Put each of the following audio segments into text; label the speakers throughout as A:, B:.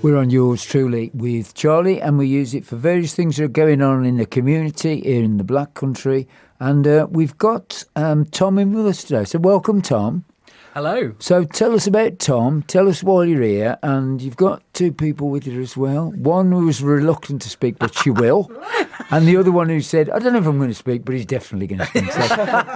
A: We're on Yours Truly with Charlie, and we use it for various things that are going on in the community here in the Black Country. And we've got Tom in with us today. So welcome, Tom.
B: Hello.
A: So tell us about Tom. Tell us why you're here. And you've got two people with you as well. One who was reluctant to speak, but she will. And the other one who said, I don't know if I'm going to speak, but he's definitely going to speak.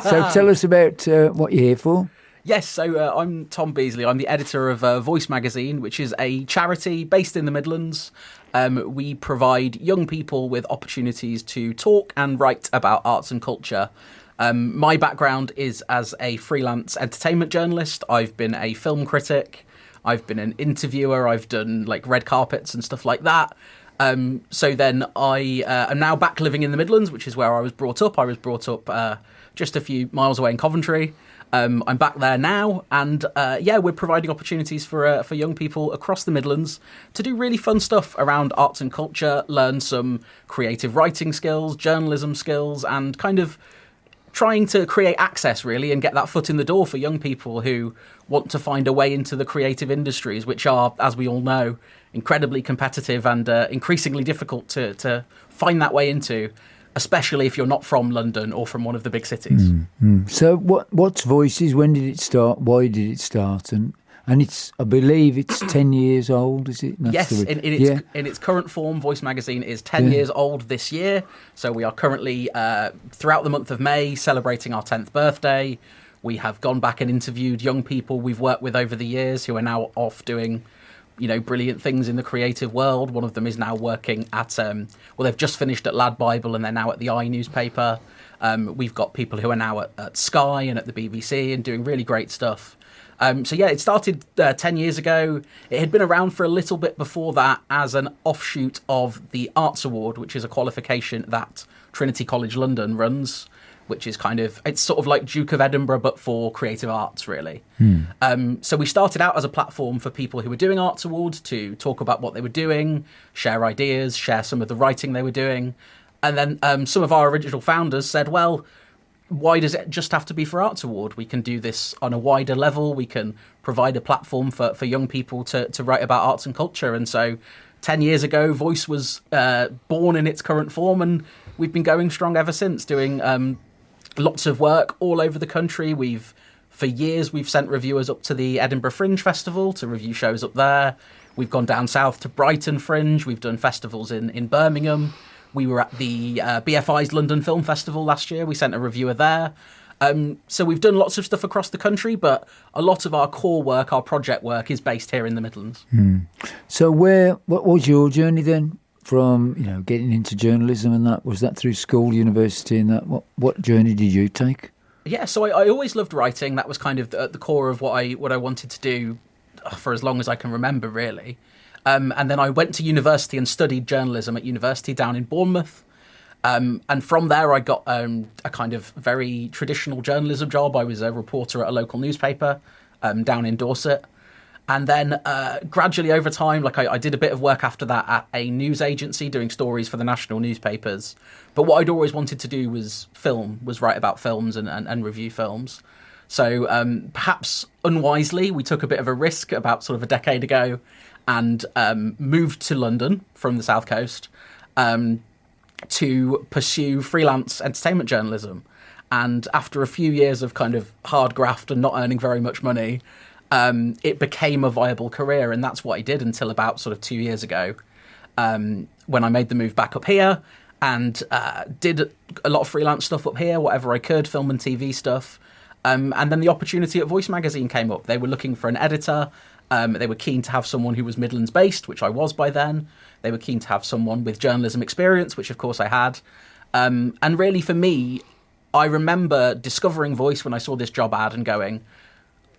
A: So tell us about what you're here for.
B: Yes, so I'm Tom Beasley. I'm the editor of Voice magazine, which is a charity based in the Midlands. We provide young people with opportunities to talk and write about arts and culture. My background is as a freelance entertainment journalist. I've been a film critic. I've been an interviewer. I've done like red carpets and stuff like that. So then I am now back living in the Midlands, which is where I was brought up. I was brought up just a few miles away in Coventry. I'm back there now, and we're providing opportunities for young people across the Midlands to do really fun stuff around arts and culture, learn some creative writing skills, journalism skills, and kind of trying to create access, really, and get that foot in the door for young people who want to find a way into the creative industries, which are, as we all know, incredibly competitive and increasingly difficult to find that way into, especially if you're not from London or from one of the big cities.
A: So what's Voices? When did it start? Why did it start? And it's, I believe it's 10 years old, is it?
B: Yes, in its current form, Voice magazine is 10 years old this year. So we are currently, throughout the month of May, celebrating our 10th birthday. We have gone back and interviewed young people we've worked with over the years who are now off doing brilliant things in the creative world. One of them is now working at, they've just finished at Lad Bible and they're now at the I newspaper. We've got people who are now at Sky and at the BBC and doing really great stuff. It started 10 years ago. It had been around for a little bit before that as an offshoot of the Arts Award, which is a qualification that Trinity College London runs, which is it's sort of like Duke of Edinburgh, but for creative arts, really. So we started out as a platform for people who were doing Arts Awards to talk about what they were doing, share ideas, share some of the writing they were doing. And then some of our original founders said, well, why does it just have to be for Arts Award? We can do this on a wider level. We can provide a platform for young people to write about arts and culture. And so 10 years ago, Voice was born in its current form, and we've been going strong ever since, doing lots of work all over the country. For years, we've sent reviewers up to the Edinburgh Fringe Festival to review shows up there. We've gone down south to Brighton Fringe. We've done festivals in Birmingham. We were at the BFI's London Film Festival last year. We sent a reviewer there. So we've done lots of stuff across the country, but a lot of our core work, our project work, is based here in the Midlands.
A: So what was your journey then? From getting into journalism and that, was that through school, university, and that? What journey did you take?
B: Yeah, so I always loved writing. That was kind of at the core of what I wanted to do for as long as I can remember, really. And then I went to university and studied journalism at university down in Bournemouth. And from there, I got a kind of very traditional journalism job. I was a reporter at a local newspaper down in Dorset. And then gradually over time, I did a bit of work after that at a news agency doing stories for the national newspapers. But what I'd always wanted to do was write about films and review films. So perhaps unwisely, we took a bit of a risk about sort of a decade ago and moved to London from the South Coast to pursue freelance entertainment journalism. And after a few years of kind of hard graft and not earning very much money, it became a viable career, and that's what I did until about sort of 2 years ago, when I made the move back up here and did a lot of freelance stuff up here, whatever I could, film and TV stuff. And then the opportunity at Voice magazine came up. They were looking for an editor. They were keen to have someone who was Midlands based, which I was by then. They were keen to have someone with journalism experience, which of course I had. And really for me, I remember discovering Voice when I saw this job ad and going,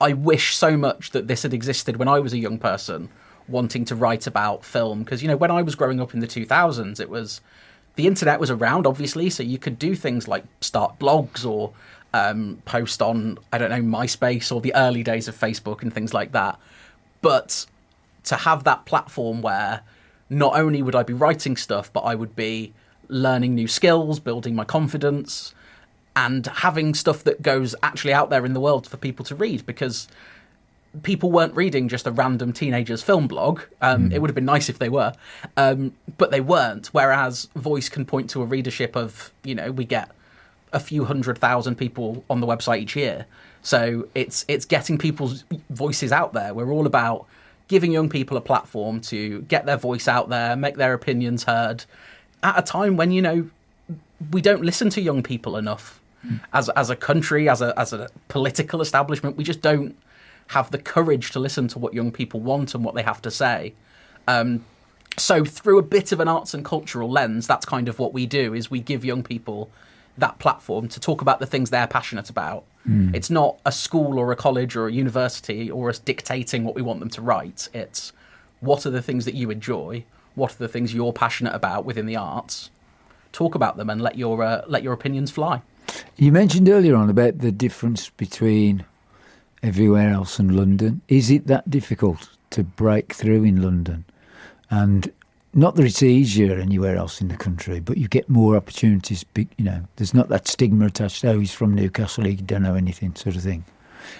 B: I wish so much that this had existed when I was a young person wanting to write about film. Because, when I was growing up in the 2000s, the internet was around, obviously, so you could do things like start blogs or post on, MySpace or the early days of Facebook and things like that. But to have that platform where not only would I be writing stuff, but I would be learning new skills, building my confidence, and having stuff that goes actually out there in the world for people to read. Because people weren't reading just a random teenager's film blog. It would have been nice if they were, but they weren't. Whereas Voice can point to a readership of, we get a few 100,000 people on the website each year. So it's getting people's voices out there. We're all about giving young people a platform to get their voice out there, make their opinions heard, at a time when, we don't listen to young people enough. As a country, as a political establishment, we just don't have the courage to listen to what young people want and what they have to say. So through a bit of an arts and cultural lens, that's kind of what we do, is we give young people that platform to talk about the things they're passionate about. It's not a school or a college or a university or us dictating what we want them to write. It's what are the things that you enjoy? What are the things you're passionate about within the arts? Talk about them and let your opinions fly.
A: You mentioned earlier on about the difference between everywhere else and London. Is it that difficult to break through in London? And not that it's easier anywhere else in the country, but you get more opportunities. There's not that stigma attached. Oh, he's from Newcastle, he don't know anything, sort of thing.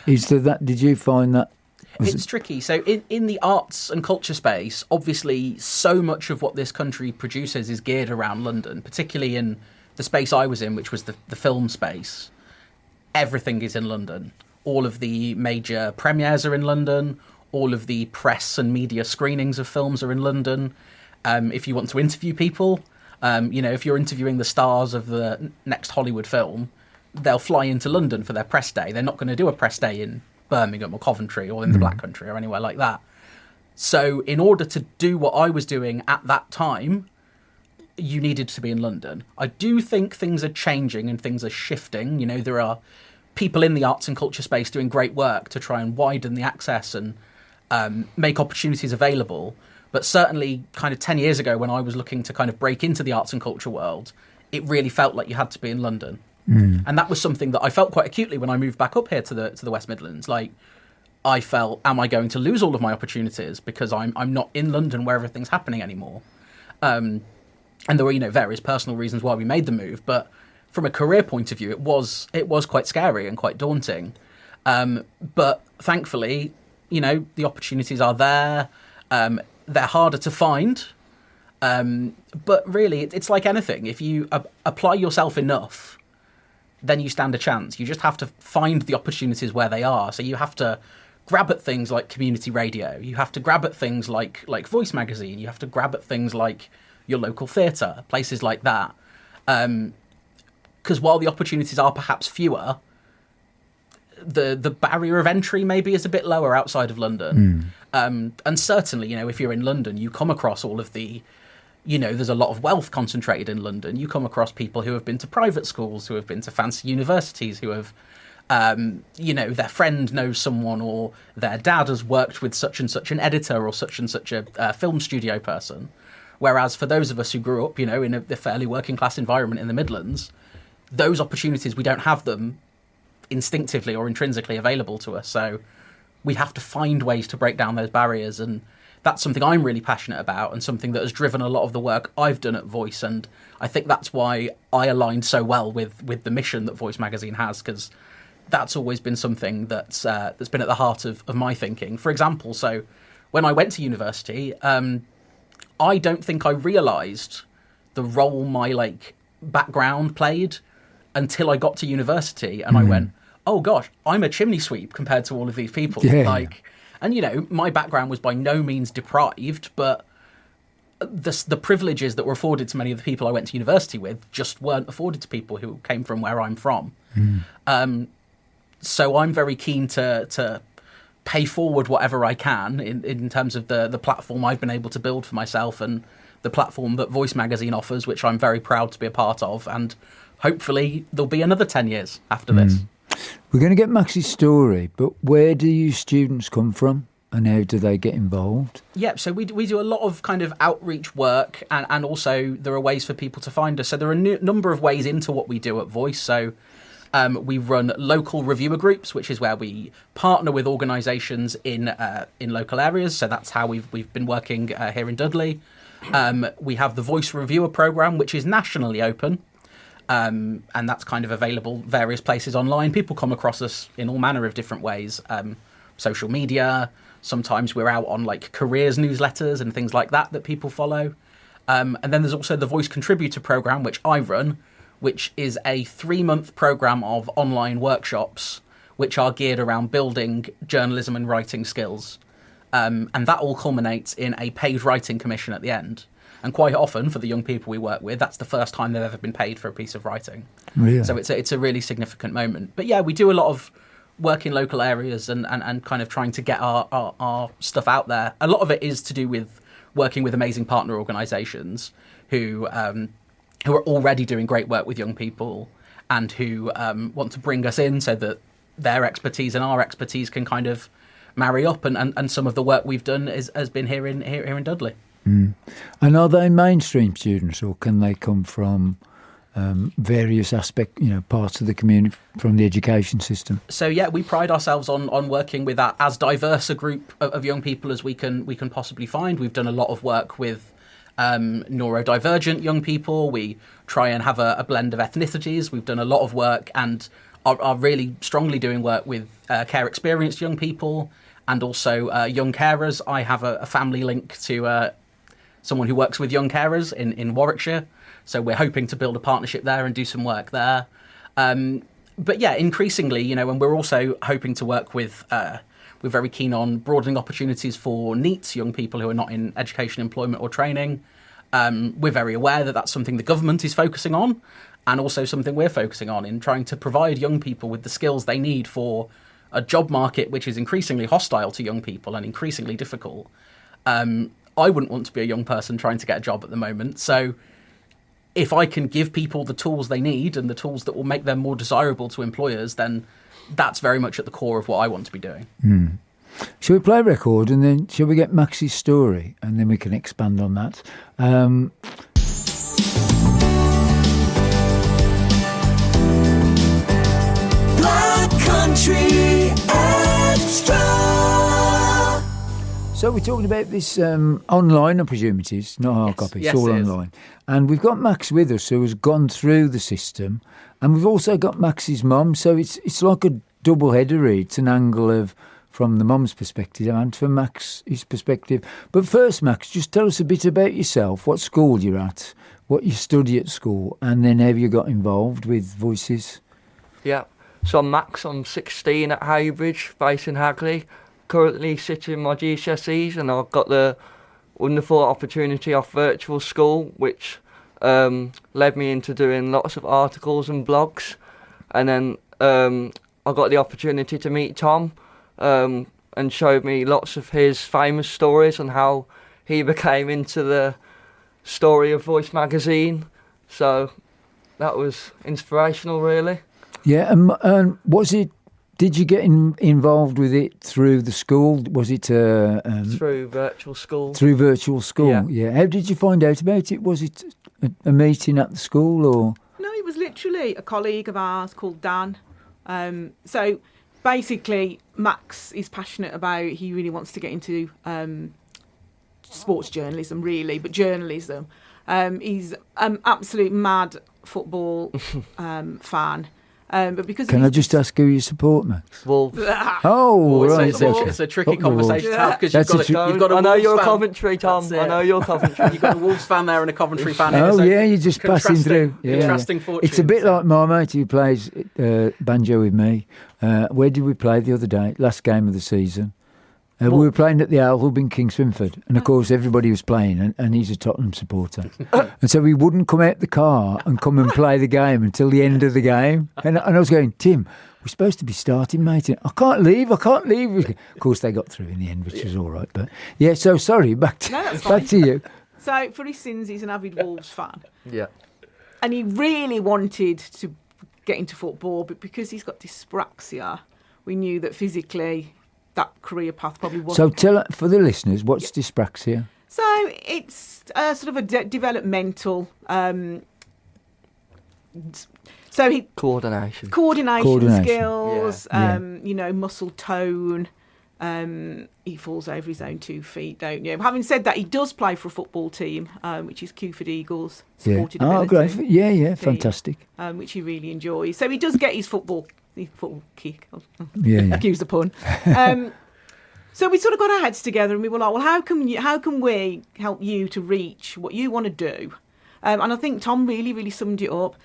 A: Is there that? Did you find that?
B: It's tricky. So in the arts and culture space, obviously, so much of what this country produces is geared around London, particularly in the space I was in, which was the film space. Everything is in London. All of the major premieres are in London. All of the press and media screenings of films are in London. If you want to interview people, if you're interviewing the stars of the next Hollywood film, they'll fly into London for their press day. They're not going to do a press day in Birmingham or Coventry or in the Black Country or anywhere like that. So in order to do what I was doing at that time, you needed to be in London. I do think things are changing and things are shifting. There are people in the arts and culture space doing great work to try and widen the access and make opportunities available. But certainly kind of 10 years ago, when I was looking to kind of break into the arts and culture world, it really felt like you had to be in London. And that was something that I felt quite acutely when I moved back up here to the West Midlands. Like, I felt, am I going to lose all of my opportunities because I'm not in London where everything's happening anymore? And there were, various personal reasons why we made the move. But from a career point of view, it was quite scary and quite daunting. But thankfully, the opportunities are there. They're harder to find. But really, it's like anything. If you apply yourself enough, then you stand a chance. You just have to find the opportunities where they are. So you have to grab at things like community radio. You have to grab at things like Voice magazine. You have to grab at things like your local theatre, places like that. Because while the opportunities are perhaps fewer, the barrier of entry maybe is a bit lower outside of London. And certainly, if you're in London, you come across all of the, there's a lot of wealth concentrated in London. You come across people who have been to private schools, who have been to fancy universities, who have, their friend knows someone or their dad has worked with such and such an editor or such and such a film studio person. Whereas for those of us who grew up, in a fairly working class environment in the Midlands, those opportunities, we don't have them instinctively or intrinsically available to us. So we have to find ways to break down those barriers. And that's something I'm really passionate about and something that has driven a lot of the work I've done at Voice. And I think that's why I aligned so well with the mission that Voice magazine has, because that's always been something that's been at the heart of my thinking. For example, so when I went to university, I don't think I realised the role my background played until I got to university, and I went, oh gosh, I'm a chimney sweep compared to all of these people.
A: Yeah.
B: And my background was by no means deprived, but the privileges that were afforded to many of the people I went to university with just weren't afforded to people who came from where I'm from. So I'm very keen to pay forward whatever I can in terms of the platform I've been able to build for myself and the platform that Voice magazine offers, which I'm very proud to be a part of. And hopefully there'll be another 10 years after this.
A: We're going to get Max's story, but where do you students come from and how do they get involved?
B: Yeah, so we do a lot of kind of outreach work, and also there are ways for people to find us. So there are a number of ways into what we do at Voice. So we run local reviewer groups, which is where we partner with organisations in local areas. So that's how we've been working here in Dudley. We have the Voice Reviewer programme, which is nationally open. And that's kind of available various places online. People come across us in all manner of different ways, social media. Sometimes we're out on like careers newsletters and things like that people follow. And then there's also the Voice Contributor Programme, which I run, which is a 3-month programme of online workshops which are geared around building journalism and writing skills. And that all culminates in a paid writing commission at the end. And quite often, for the young people we work with, that's the first time they've ever been paid for a piece of writing.
A: Really?
B: So it's a really significant moment. But yeah, we do a lot of work in local areas and kind of trying to get our stuff out there. A lot of it is to do with working with amazing partner organisations who are already doing great work with young people and who want to bring us in so that their expertise and our expertise can kind of marry up. And some of the work we've done has been here in Dudley.
A: Mm. And are they mainstream students, or can they come from various parts of the community, from the education system?
B: So yeah, we pride ourselves on working with as diverse a group of young people as we can possibly find. We've done a lot of work with neurodivergent young people. We try and have a blend of ethnicities. We've done a lot of work and are really strongly doing work with care experienced young people and also young carers. I have a family link to someone who works with young carers in Warwickshire. So we're hoping to build a partnership there and do some work there. But yeah, increasingly, and we're also hoping to work with, we're very keen on broadening opportunities for NEETs, young people who are not in education, employment or training. We're very aware that that's something the government is focusing on and also something we're focusing on in trying to provide young people with the skills they need for a job market which is increasingly hostile to young people and increasingly difficult. I wouldn't want to be a young person trying to get a job at the moment. So if I can give people the tools they need and the tools that will make them more desirable to employers, then that's very much at the core of what I want to be doing.
A: Mm. Shall we play a record and then shall we get Max's story and then we can expand on that?
C: Black Country Xtra.
A: So we're talking about this online, I presume it is, not hard copy, it's all online. And we've got Max with us who has gone through the system, and we've also got Max's mum, so it's like a double header. It's an angle of from the mum's perspective and from Max's perspective. But first, Max, just tell us a bit about yourself, what school you're at, what you study at school, and then how you got involved with voices.
D: Yeah, so I'm Max, I'm 16 at Haybridge, based in Hagley. Currently sitting my GCSEs, and I've got the wonderful opportunity of virtual school, which led me into doing lots of articles and blogs. And then I got the opportunity to meet Tom and showed me lots of his famous stories and how he became into the story of Voice magazine. So that was inspirational, really.
A: Yeah, and was it? Did you get involved with it through the school? Was it
D: through virtual school? Through
A: virtual school, yeah. How did you find out about it? Was it a meeting at the school, or?
E: No, it was literally a colleague of ours called Dan. So basically, Max is passionate about. He really wants to get into sports journalism, really, but journalism. He's an absolute mad football fan. But because
A: can I just ask who you support, Max?
D: Wolves.
A: Oh, right.
B: It's a tricky conversation to have because you've got a
D: I know
B: Wolves
D: you're
B: fan.
D: a Coventry, Tom. I know you're Coventry.
B: You've got a Wolves fan there and a Coventry fan here.
A: Oh,
B: so
A: yeah, you're just passing through. Yeah.
B: Contrasting fortunes.
A: It's a bit like my mate who plays banjo with me. Where did we play the other day? Last game of the season. We were playing at the Owl Hub in King Swinford, and of course everybody was playing, and he's a Tottenham supporter. And so we wouldn't come out the car and come and play the game until the end of the game. And I was going, Tim, we're supposed to be starting, mate. I can't leave. Of course, they got through in the end, which was all right. But yeah, so sorry, back to you.
E: So for his sins, he's an avid Wolves fan.
D: Yeah.
E: And he really wanted to get into football, but because he's got dyspraxia, we knew that physically that career path probably wasn't.
A: So tell for the listeners, what's dyspraxia?
E: So it's sort of a developmental.
D: Coordination
E: skills. Muscle tone. He falls over his own 2 feet, don't you? Having said that, he does play for a football team, which is Cuford Eagles. Supported ability.
A: Oh, great! Yeah, fantastic.
E: Which he really enjoys. So he does get his football kick.
A: Yeah.
E: Excuse the pun. So we sort of got our heads together and we were like, well, how can we help you to reach what you want to do? And I think Tom really, really summed it up.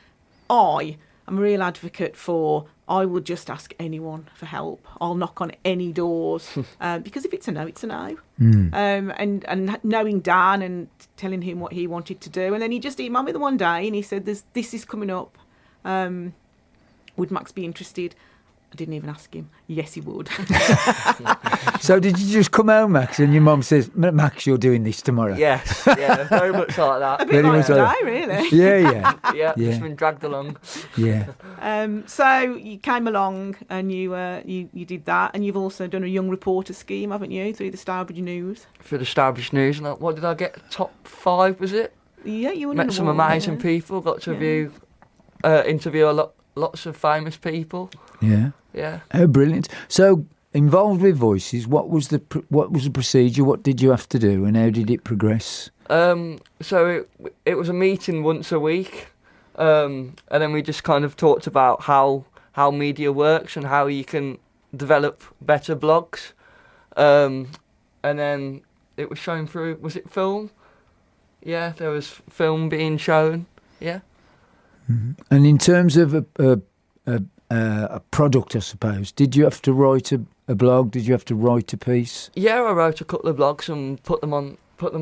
E: I am a real advocate for, I will just ask anyone for help. I'll knock on any doors because if it's a no, it's a no. And knowing Dan and telling him what he wanted to do. And then he just emailed me the one day and he said, this is coming up. Would Max be interested? I didn't even ask him. Yes, he would.
A: So did you just come home, Max, and your mum says, Max, you're doing this tomorrow?
D: Yes, yeah, very much like that.
E: A bit like today, really.
A: Yeah.
D: Yeah, just been dragged along.
A: Yeah.
E: So you came along and you did that, and you've also done a young reporter scheme, haven't you, through the Stourbridge News?
D: For the Stourbridge News, and what did I get? Top 5, was it?
E: Yeah, you won
D: Met some amazing people. Got to interview lots of famous people.
A: Yeah.
D: Yeah.
A: Oh, brilliant. So, involved with Voices, what was the procedure? What did you have to do, and how did it progress?
D: So it was a meeting once a week, and then we just kind of talked about how media works and how you can develop better blogs. And then it was shown through. Was it film? Yeah, there was film being shown. Yeah.
A: Mm-hmm. And in terms of a product, I suppose, did you have to write a blog? Did you have to write a piece?
D: Yeah, I wrote a couple of blogs and put them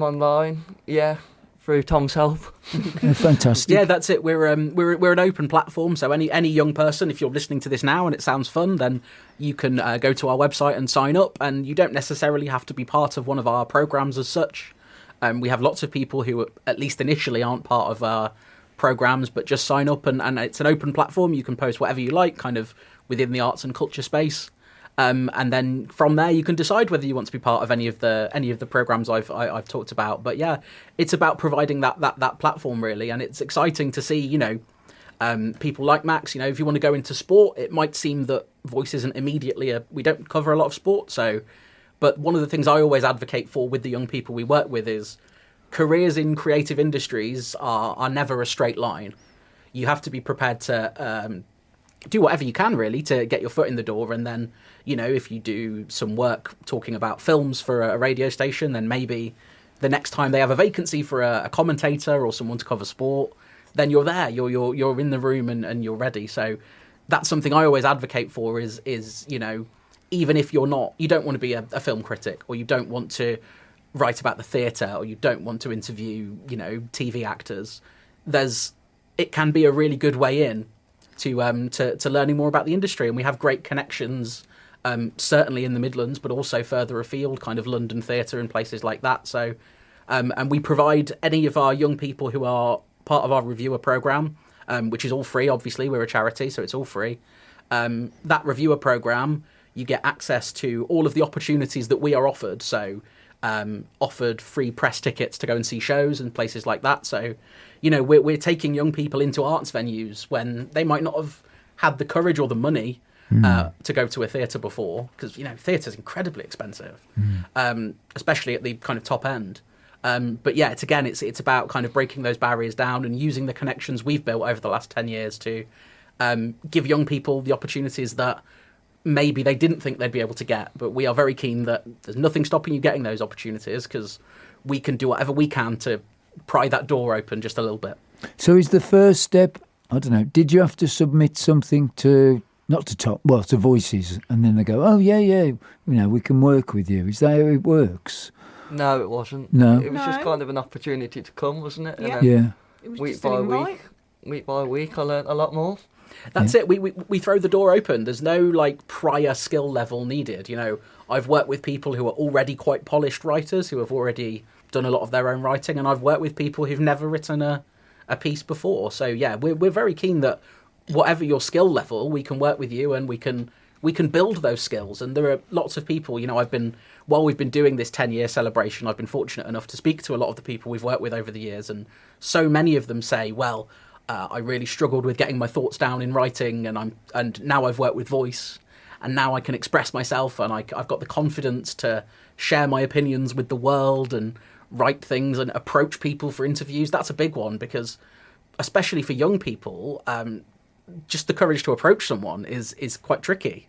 D: online. Yeah, through Tom's help.
A: Yeah, fantastic.
B: Yeah, that's it. We're an open platform, so any young person, if you're listening to this now and it sounds fun, then you can go to our website and sign up, and you don't necessarily have to be part of one of our programs as such. We have lots of people who, at least initially, aren't part of our programs, but just sign up, and it's an open platform. You can post whatever you like, kind of within the arts and culture space, and then from there you can decide whether you want to be part of any of the programs I've talked about. But yeah, it's about providing that platform really, and it's exciting to see people like Max. If you want to go into sport, it might seem that Voice isn't immediately we don't cover a lot of sport, but one of the things I always advocate for with the young people we work with is careers in creative industries are never a straight line. You have to be prepared to do whatever you can, really, to get your foot in the door. And then, if you do some work talking about films for a radio station, then maybe the next time they have a vacancy for a commentator or someone to cover sport, then you're there. You're in the room and you're ready. So that's something I always advocate for is even if you don't want to be a film critic, or you don't want to write about the theatre, or you don't want to interview, TV actors, it can be a really good way in to learning more about the industry. And we have great connections, certainly in the Midlands, but also further afield, kind of London theatre and places like that. So, and we provide any of our young people who are part of our reviewer programme, which is all free. Obviously, we're a charity, so it's all free. That reviewer programme, you get access to all of the opportunities that we are offered. So, offered free press tickets to go and see shows and places like that. So, we're taking young people into arts venues when they might not have had the courage or the money to go to a theatre before, because theatre's incredibly expensive, especially at the kind of top end. But yeah, it's about kind of breaking those barriers down and using the connections we've built over the last 10 years to give young people the opportunities that maybe they didn't think they'd be able to get. But we are very keen that there's nothing stopping you getting those opportunities, because we can do whatever we can to pry that door open just a little bit. So
A: is the first step, I don't know, did you have to submit something to Voices, and then they go, oh yeah, we can work with you? Is that how it works?
D: No, it wasn't.
A: No,
D: it was just kind of an opportunity to come, wasn't it?
E: Yeah.
D: And then
E: It was
D: week
E: just an invite.
D: by week, I learnt a lot more.
B: That's it. We throw the door open. There's no prior skill level needed. I've worked with people who are already quite polished writers who have already done a lot of their own writing, and I've worked with people who've never written a piece before. So yeah, we're very keen that whatever your skill level, we can work with you and we can build those skills. And there are lots of people. While we've been doing this 10-year celebration, I've been fortunate enough to speak to a lot of the people we've worked with over the years, and so many of them say, well, I really struggled with getting my thoughts down in writing, and now I've worked with Voice, and now I can express myself, and I've got the confidence to share my opinions with the world and write things and approach people for interviews. That's a big one, because especially for young people, just the courage to approach someone is quite tricky.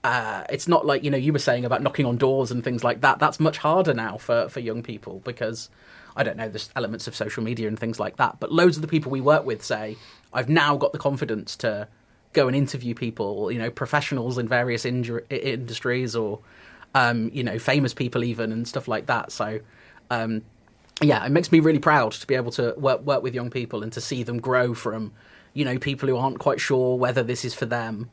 B: it's not like, you were saying about knocking on doors and things like that. That's much harder now for young people because, I don't know, there's elements of social media and things like that. But loads of the people we work with say, I've now got the confidence to go and interview people, professionals in various industries or, famous people even and stuff like that. So, it makes me really proud to be able to work with young people and to see them grow from, people who aren't quite sure whether this is for them.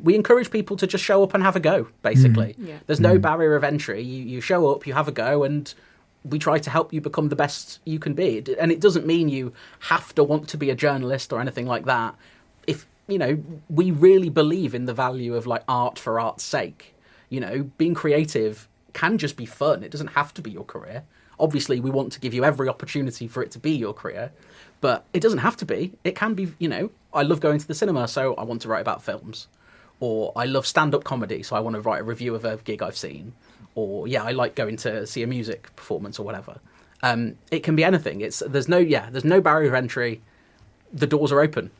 B: We encourage people to just show up and have a go, basically.
E: Yeah.
B: There's no barrier of entry. You show up, you have a go, and we try to help you become the best you can be. And it doesn't mean you have to want to be a journalist or anything like that. If, we really believe in the value of like art for art's sake. Being creative can just be fun. It doesn't have to be your career. Obviously, we want to give you every opportunity for it to be your career, but it doesn't have to be. It can be, I love going to the cinema, so I want to write about films. Or I love stand-up comedy, so I want to write a review of a gig I've seen. Or, I like going to see a music performance or whatever. It can be anything. There's no barrier of entry. The doors are open.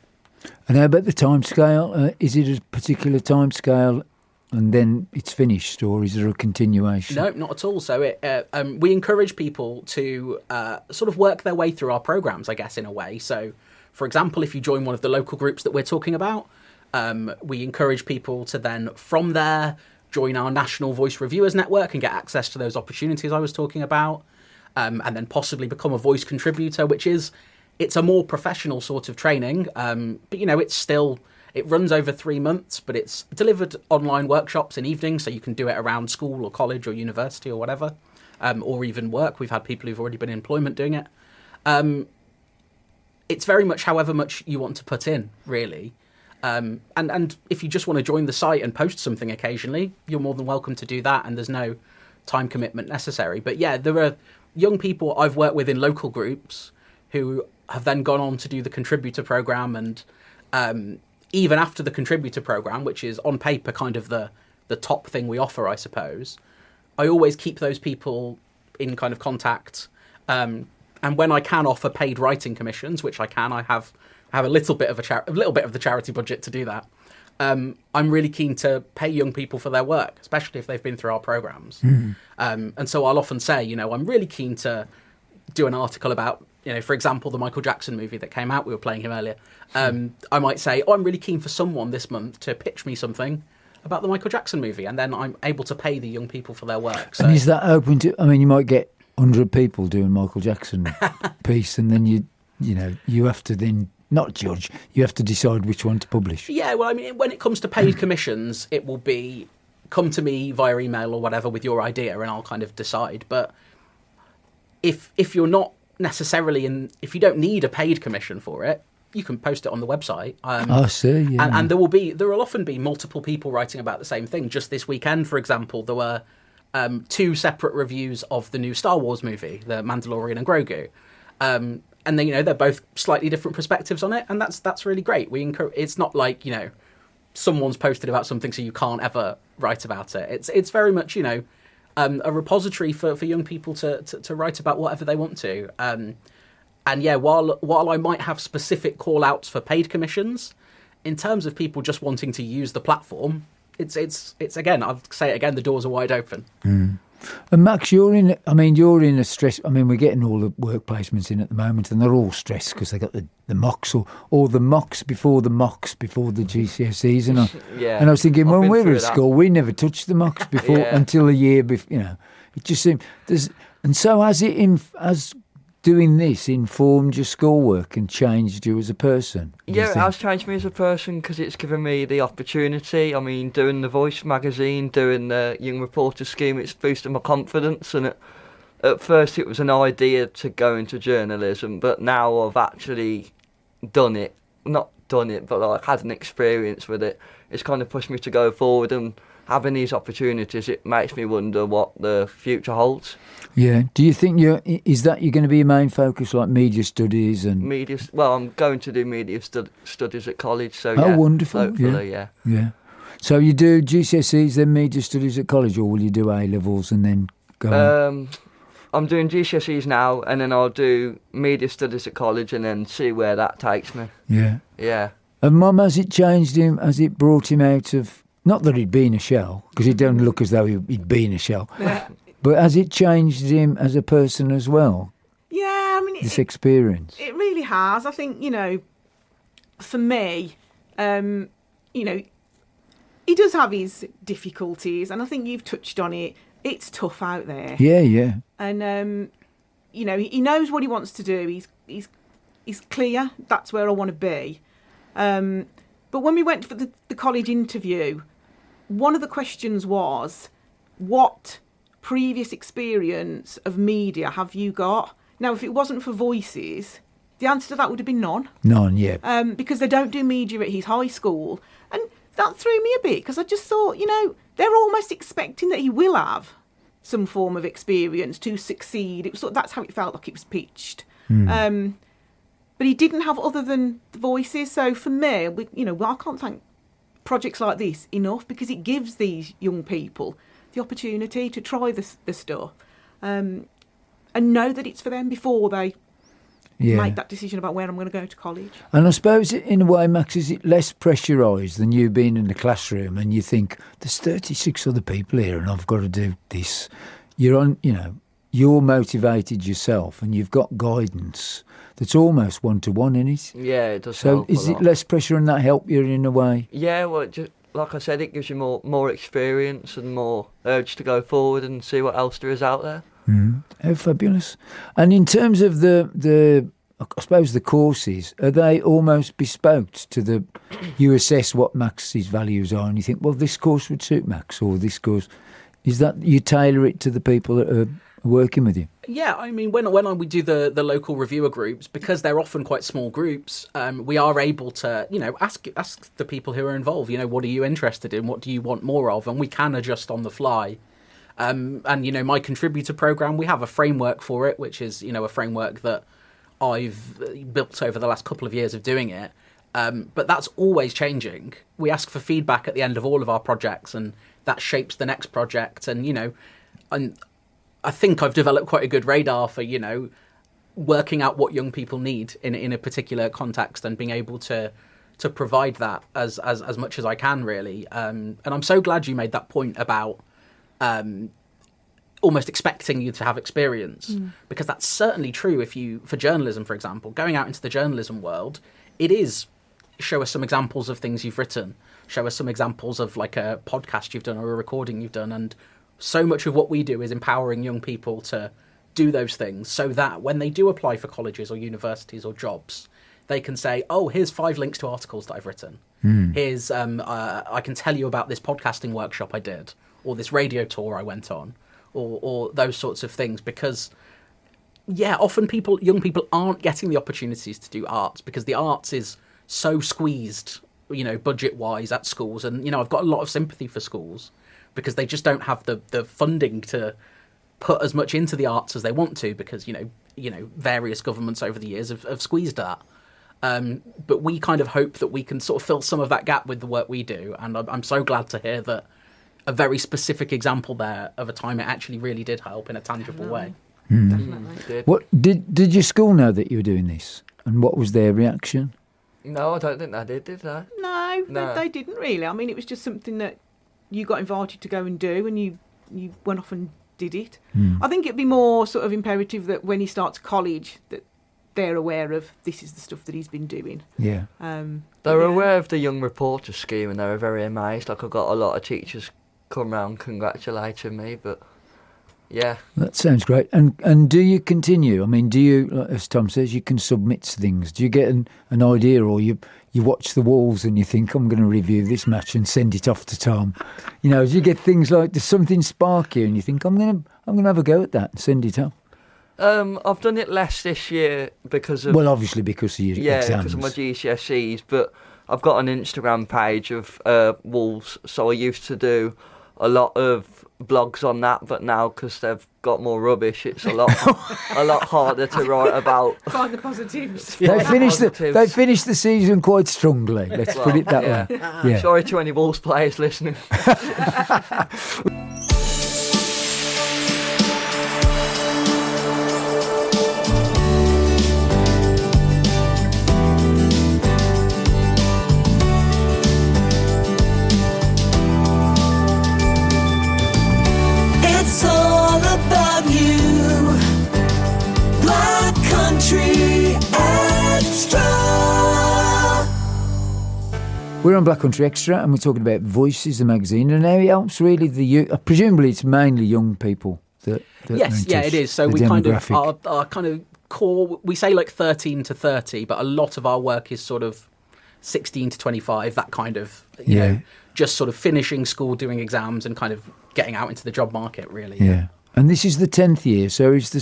A: And how about the time scale? Is it a particular time scale and then it's finished, or is there a continuation?
B: No, not at all. So we encourage people to sort of work their way through our programs, I guess, in a way. So, for example, if you join one of the local groups that we're talking about, we encourage people to then, from there, join our National Voice Reviewers Network and get access to those opportunities I was talking about, and then possibly become a voice contributor, it's a more professional sort of training. But, it runs over 3 months, but it's delivered online workshops in evenings, so you can do it around school or college or university or whatever, or even work. We've had people who've already been in employment doing it. It's very much however much you want to put in, really. And if you just want to join the site and post something occasionally, you're more than welcome to do that, and there's no time commitment necessary. But there are young people I've worked with in local groups who have then gone on to do the contributor program, and even after the contributor program, which is on paper kind of the top thing we offer, I suppose, I always keep those people in kind of contact. And when I can offer paid writing commissions, which I can, I have a little bit of the charity budget to do that. I'm really keen to pay young people for their work, especially if they've been through our programs. And so I'll often say, I'm really keen to do an article about, for example, the Michael Jackson movie that came out. We were playing him earlier. I might say, I'm really keen for someone this month to pitch me something about the Michael Jackson movie, and then I'm able to pay the young people for their work. So,
A: and is that open to? I mean, you might get 100 people doing Michael Jackson piece, and then you have to then not judge. You have to decide which one to publish.
B: Yeah, well, I mean, when it comes to paid commissions, it will be come to me via email or whatever with your idea, and I'll kind of decide. But if you're not necessarily if you don't need a paid commission for it, you can post it on the website.
A: I see. Yeah.
B: And there will often be multiple people writing about the same thing. Just this weekend, for example, there were 2 separate reviews of the new Star Wars movie, The Mandalorian and Grogu. And then they're both slightly different perspectives on it, and that's really great. It's not like someone's posted about something so you can't ever write about it. It's very much a repository for young people to write about whatever they want to. While I might have specific call outs for paid commissions, in terms of people just wanting to use the platform, it's again, I'll say it again, the doors are wide open.
A: And Max, you're in a stress. I mean, we're getting all the work placements in at the moment, and they're all stressed because they got the mocks or the mocks before the GCSEs. And I was thinking, when we were at school, we never touched the mocks before until a year before. It just seemed and so has doing this informed your schoolwork and changed you as a person?
D: Yeah, it has changed me as a person because it's given me the opportunity. I mean, doing the Voice magazine, doing the Young Reporter scheme, it's boosted my confidence. And at first it was an idea to go into journalism, but now I've actually done it. Not done it, but like had an experience with it. It's kind of pushed me to go forward, and having these opportunities, it makes me wonder what the future holds.
A: Yeah. Do you think you're going to be your main focus, like media studies and
D: media? Well, I'm going to do media studies at college. So
A: wonderful!
D: Hopefully, yeah.
A: So you do GCSEs, then media studies at college, or will you do A levels and then go on?
D: I'm doing GCSEs now, and then I'll do media studies at college, and then see where that takes me.
A: Yeah.
D: Yeah.
A: And Mum, has it changed him? Has it brought him out of Not that he'd been a shell, because he don't look as though he'd been a shell. But has it changed him as a person as well,
E: Yeah, I mean,
A: this experience?
E: it really has. I think, for me, he does have his difficulties, and I think you've touched on it. It's tough out there.
A: Yeah.
E: And, he knows what he wants to do. He's clear. That's where I want to be. But when we went for the college interview, one of the questions was, what previous experience of media have you got? Now, if it wasn't for voices, the answer to that would have been none.
A: None, yeah.
E: Because they don't do media at his high school. And that threw me a bit, because I just thought, they're almost expecting that he will have some form of experience to succeed. That's how it felt like it was pitched. But he didn't have other than the voices. So for me, I can't thank projects like this enough, because it gives these young people the opportunity to try the stuff and know that it's for them before they make that decision about where I'm going to go to college.
A: And I suppose in a way, Max, is it less pressurised than you being in the classroom and you think, there's 36 other people here and I've got to do this. You're motivated yourself and you've got guidance that's almost one-to-one in it.
D: Yeah, it does
A: So
D: help
A: is
D: a
A: it
D: lot.
A: less pressure and that help you in a way?
D: Yeah, well, just, like I said, it gives you more experience and more urge to go forward and see what else there is out there.
A: Oh, fabulous. And in terms of the I suppose the courses, are they almost bespoke to you assess what Max's values are and you think, well, this course would suit Max, or this course, is that you tailor it to the people that are working with you?
B: Yeah, I mean, when we do the local reviewer groups, because they're often quite small groups, we are able to, ask the people who are involved, what are you interested in? What do you want more of? And we can adjust on the fly. And, my contributor program, we have a framework for it, which is, a framework that I've built over the last couple of years of doing it. But that's always changing. We ask for feedback at the end of all of our projects, and that shapes the next project. And, and I think I've developed quite a good radar for, working out what young people need in a particular context and being able to provide that as much as I can, really. And I'm so glad you made that point about almost expecting you to have experience, because that's certainly true for journalism, for example. Going out into the journalism world, it is show us some examples of things you've written, show us some examples of like a podcast you've done or a recording you've done, and so much of what we do is empowering young people to do those things so that when they do apply for colleges or universities or jobs, they can say, oh, here's 5 links to articles that I've written. Here's I can tell you about this podcasting workshop I did, or this radio tour I went on, or those sorts of things. Because, often young people aren't getting the opportunities to do arts because the arts is so squeezed, budget-wise at schools. And, I've got a lot of sympathy for schools because they just don't have the funding to put as much into the arts as they want to because, various governments over the years have squeezed that. But we kind of hope that we can sort of fill some of that gap with the work we do. And I'm so glad to hear that a very specific example there of a time it actually really did help in a tangible way.
E: Definitely.
A: What did your school know that you were doing this? And what was their reaction?
D: No, I don't think they did they?
E: No. They didn't really. I mean, it was just something that you got invited to go and do, and you went off and did it. I think it'd be more sort of imperative that when he starts college that they're aware of this is the stuff that he's been doing.
A: Yeah.
D: They were aware of the Young Reporter scheme and they were very amazed. Like, I got a lot of teachers come round congratulating me, but yeah.
A: That sounds great. And do you continue? I mean, do you, like, as Tom says, you can submit things. Do you get an idea, or you watch the Wolves and you think, I'm going to review this match and send it off to Tom? Do you get things like, there's something spark you and you think, I'm going to have a go at that and send it off?
D: I've done it less this year because of...
A: Well, obviously because of your exams.
D: Because of my GCSEs, but I've got an Instagram page of Wolves, so I used to do a lot of blogs on that, but now because they've got more rubbish, it's a lot harder to write about.
E: Find the positives.
A: They finished the season quite strongly, let's put it that way. Yeah.
D: Sorry to any Wolves players listening.
A: We're on Black Country Xtra, and we're talking about Voices, the magazine, and how it helps really the youth. Presumably, it's mainly young people that
B: Yes, yeah, it is. So we kind of our kind of core. We say like 13 to 30, but a lot of our work is sort of 16 to 25. That kind of you know, just sort of finishing school, doing exams, and kind of getting out into the job market. Really.
A: Yeah. And this is the 10th year, so is the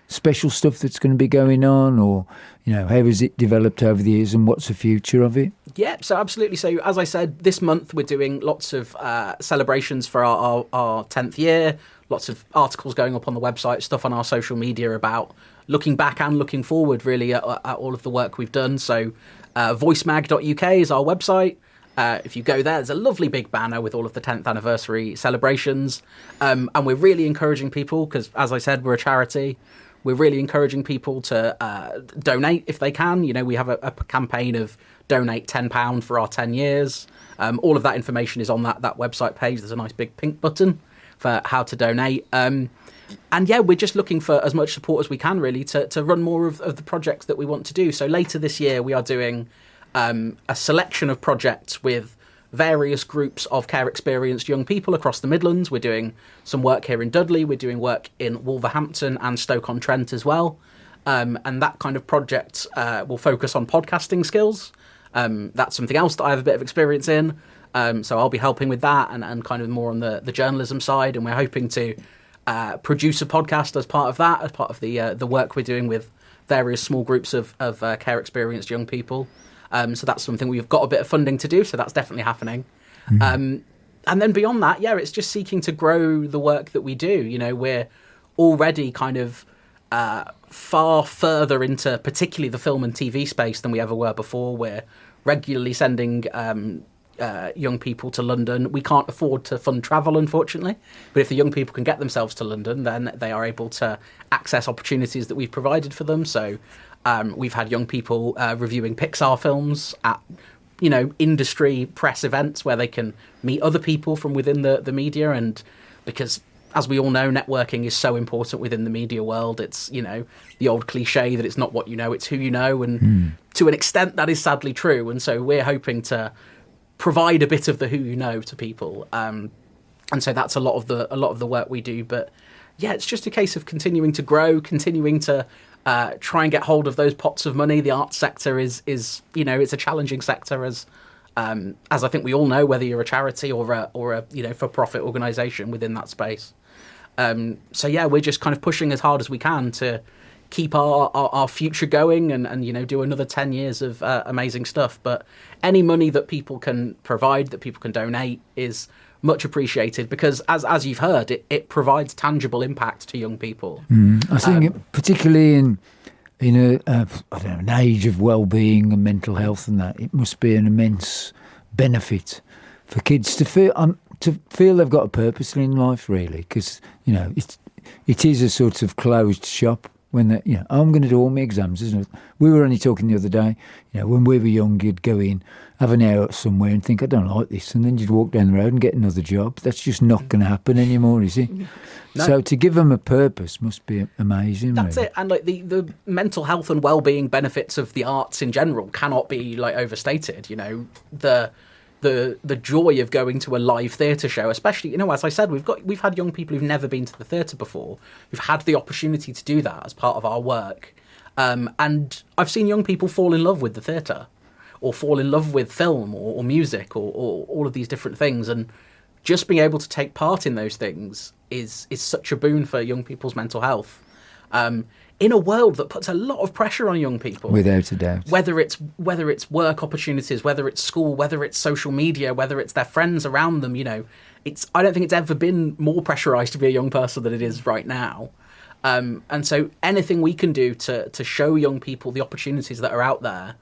A: special stuff that's going to be going on, or, you know, how has it developed over the years and what's the future of it?
B: Yeah, so absolutely. So as I said, this month we're doing lots of celebrations for our 10th year, lots of articles going up on the website, stuff on our social media about looking back and looking forward, really, at all of the work we've done. So voicemag.uk is our website. If you go there, there's a lovely big banner with all of the 10th anniversary celebrations. And we're really encouraging people, because as I said, we're a charity. We're really encouraging people to donate if they can. You know, we have a campaign of donate £10 for our 10 years. All of that information is on that website page. There's a nice big pink button for how to donate. And yeah, we're just looking for as much support as we can, really, to run more of the projects that we want to do. So later this year, we are doing a selection of projects with various groups of care experienced young people across the Midlands. We're doing some work here in Dudley. We're doing work in Wolverhampton and Stoke-on-Trent as well. And that kind of project will focus on podcasting skills. That's something else that I have a bit of experience in. So I'll be helping with that and kind of more on the journalism side. And we're hoping to produce a podcast as part of that, as part of the work we're doing with various small groups of care experienced young people. So that's something we've got a bit of funding to do, so that's definitely happening. And then beyond that, yeah, it's just seeking to grow the work that we do. You know, we're already kind of far further into particularly the film and TV space than we ever were before. We're regularly sending young people to London. We can't afford to fund travel, unfortunately, but if the young people can get themselves to London, then they are able to access opportunities that we've provided for them. So we've had young people reviewing Pixar films at, you know, industry press events where they can meet other people from within the media. And because, as we all know, networking is so important within the media world. It's, you know, the old cliche that it's not what you know, it's who you know. And to an extent, that is sadly true. And so we're hoping to provide a bit of the who you know to people. And so that's a lot of the work we do. But yeah, it's just a case of continuing to grow, continuing to try and get hold of those pots of money. The arts sector is you know, it's a challenging sector, as I think we all know, whether you're a charity or a you know, for-profit organisation within that space. So yeah, we're just kind of pushing as hard as we can to keep our future going and you know, do another 10 years of amazing stuff. But any money that people can provide, that people can donate, is much appreciated, because as you've heard, it provides tangible impact to young people.
A: I think particularly in I don't know, an age of well-being and mental health and that, it must be an immense benefit for kids to feel they've got a purpose in life, really, because, you know, it is a sort of closed shop. When they, you know, I'm going to do all my exams, isn't it? We were only talking the other day, you know, when we were young, you'd go in, have an hour somewhere and think, I don't like this, and then you'd walk down the road and get another job. That's just not going to happen anymore, is it? No. So to give them a purpose must be amazing.
B: That's
A: really.
B: it. And like the mental health and well-being benefits of the arts in general cannot be like overstated. You know, the joy of going to a live theatre show, especially, you know, as I said, we've had young people who've never been to the theatre before, who've had the opportunity to do that as part of our work. And I've seen young people fall in love with the theatre, or fall in love with film or music or all of these different things. And just being able to take part in those things is such a boon for young people's mental health. In a world that puts a lot of pressure on young people,
A: without a doubt,
B: whether it's work opportunities, whether it's school, whether it's social media, whether it's their friends around them, you know, I don't think it's ever been more pressurized to be a young person than it is right now. And so anything we can do to show young people the opportunities that are out there,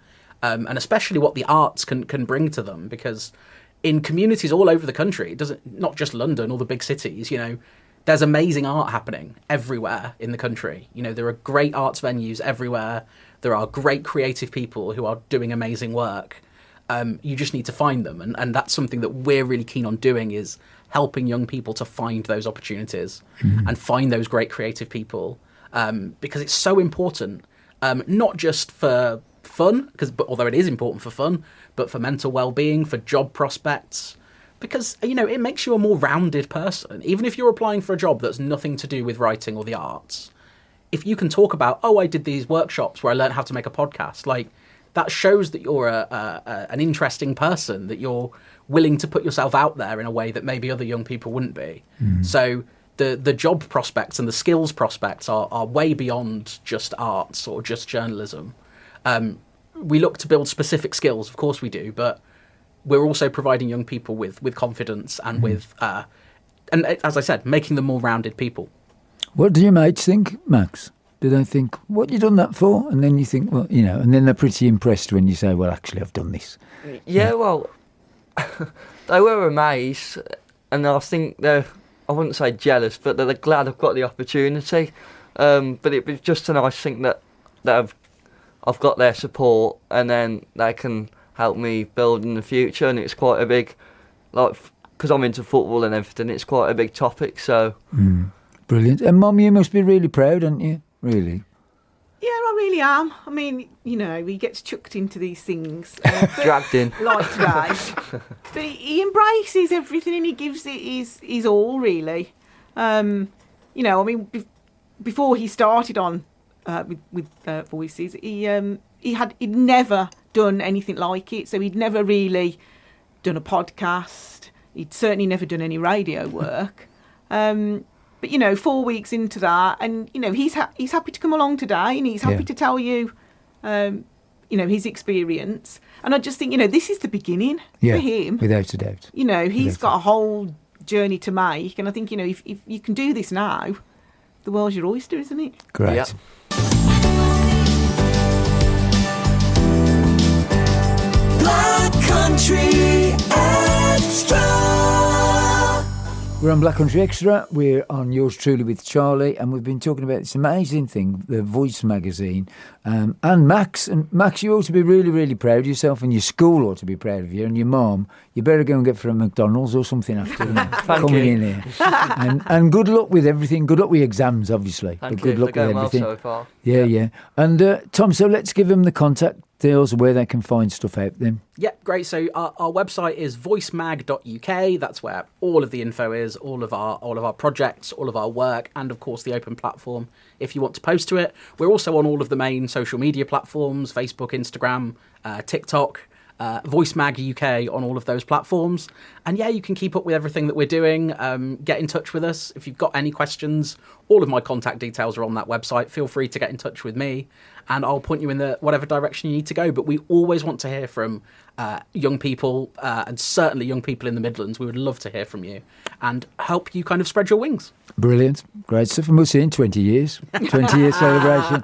B: and especially what the arts can bring to them, because in communities all over the country, not just London or the big cities, you know, there's amazing art happening everywhere in the country. You know, there are great arts venues everywhere. There are great creative people who are doing amazing work. You just need to find them. And that's something that we're really keen on doing, is helping young people to find those opportunities and find those great creative people, because it's so important, not just for fun, although it is important for fun, but for mental well-being, for job prospects, because, you know, it makes you a more rounded person. Even if you're applying for a job that's nothing to do with writing or the arts, if you can talk about, I did these workshops where I learned how to make a podcast, like, that shows that you're an interesting person, that you're willing to put yourself out there in a way that maybe other young people wouldn't be. So the job prospects and the skills prospects are way beyond just arts or just journalism. We look to build specific skills, of course we do, but we're also providing young people with confidence and with, and as I said, making them more rounded people.
A: What do your mates think, Max? Do they think, what you done that for? And then you think, well, you know, and then they're pretty impressed when you say, well, actually, I've done this.
D: Yeah, well, they were amazed, and I think they're, I wouldn't say jealous, but they're glad I've got the opportunity. But it was just a nice thing that I've got their support, and then they can help me build in the future. And it's quite a big, like, because I'm into football and everything, it's quite a big topic. So
A: Brilliant. And Mum, you must be really proud, aren't you? Really?
E: Yeah, I really am. I mean, you know, he gets chucked into these things.
D: dragged in.
E: Like today. But he embraces everything and he gives it his all, really. You know, I mean, before he started on with Voices, he'd never done anything like it. So he'd never really done a podcast. He'd certainly never done any radio work. But, you know, 4 weeks into that, and, you know, he's happy to come along today, and he's happy to tell you, you know, his experience. And I just think, you know, this is the beginning for him.
A: Without a doubt.
E: You know, he's got a whole journey to make. And I think, you know, if you can do this now, the world's your oyster, isn't it?
A: Great.
D: Yep.
C: Black Country Xtra.
A: We're on Black Country Xtra. We're on Yours Truly with Charlie, and we've been talking about this amazing thing, the Voice magazine, and Max. And Max, you ought to be really, really proud of yourself, and your school ought to be proud of you, and your mum. You better go and get from McDonald's or something after coming in here. And good luck with everything. Good luck with your exams, obviously.
D: Thank
A: but good
D: you.
A: luck
D: They're
A: with
D: going
A: everything.
D: well so far.
A: Yeah. And Tom, so let's give them the contact details where they can find stuff out then.
B: Yeah, great. So our website is voicemag.uk. That's where all of the info is, all of our projects, all of our work, and of course the open platform if you want to post to it. We're also on all of the main social media platforms, Facebook, Instagram, TikTok, Voicemag UK on all of those platforms. And yeah, you can keep up with everything that we're doing. Get in touch with us. If you've got any questions, all of my contact details are on that website. Feel free to get in touch with me and I'll point you in the whatever direction you need to go. But we always want to hear from young people and certainly young people in the Midlands. We would love to hear from you and help you kind of spread your wings.
A: Brilliant. Great stuff. And we'll see you in 20 years. 20 year celebration.